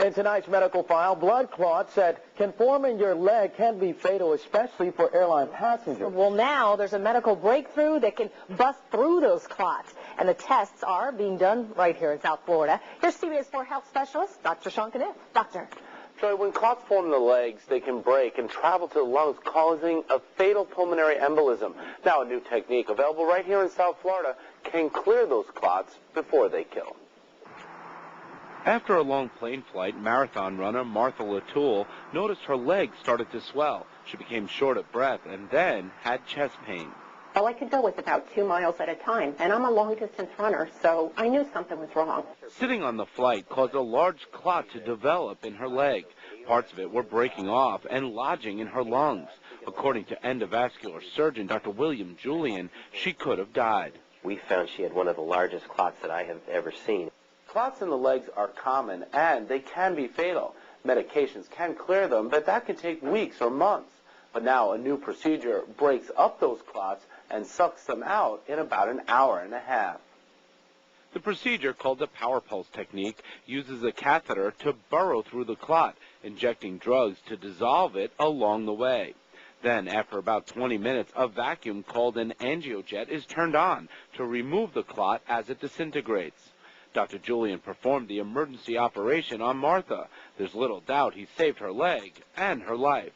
In tonight's medical file, blood clots that can form in your leg can be fatal, especially for airline passengers. Well, now there's a medical breakthrough that can bust through those clots, and the tests are being done right here in South Florida. Here's CBS 4 health specialist, Dr. Sean Kniff. Doctor. Joy, when clots form in the legs, they can break and travel to the lungs, causing a fatal pulmonary embolism. Now, a new technique available right here in South Florida can clear those clots before they kill. After a long plane flight, marathon runner Martha Latoul noticed her legs started to swell. She became short of breath and then had chest pain. All I could go was about 2 miles at a time, and I'm a long-distance runner, so I knew something was wrong. Sitting on the flight caused a large clot to develop in her leg. Parts of it were breaking off and lodging in her lungs. According to endovascular surgeon Dr. William Julian, she could have died. We found she had one of the largest clots that I have ever seen. Clots in the legs are common, and they can be fatal. Medications can clear them, but that can take weeks or months. But now a new procedure breaks up those clots and sucks them out in about an hour and a half. The procedure, called the power pulse technique, uses a catheter to burrow through the clot, injecting drugs to dissolve it along the way. Then, after about 20 minutes, a vacuum called an angiojet is turned on to remove the clot as it disintegrates. Dr. Julian performed the emergency operation on Martha. There's little doubt he saved her leg and her life.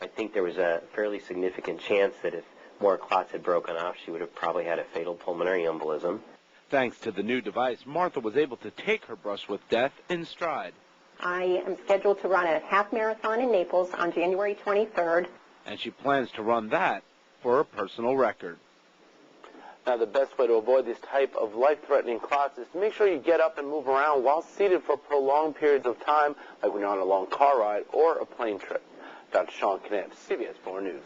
I think there was a fairly significant chance that if more clots had broken off, she would have probably had a fatal pulmonary embolism. Thanks to the new device, Martha was able to take her brush with death in stride. I am scheduled to run a half marathon in Naples on January 23rd. And she plans to run that for a personal record. Now, the best way to avoid this type of life-threatening clots is to make sure you get up and move around while seated for prolonged periods of time, like when you're on a long car ride or a plane trip. Dr. Sean Kniff, CBS 4 News.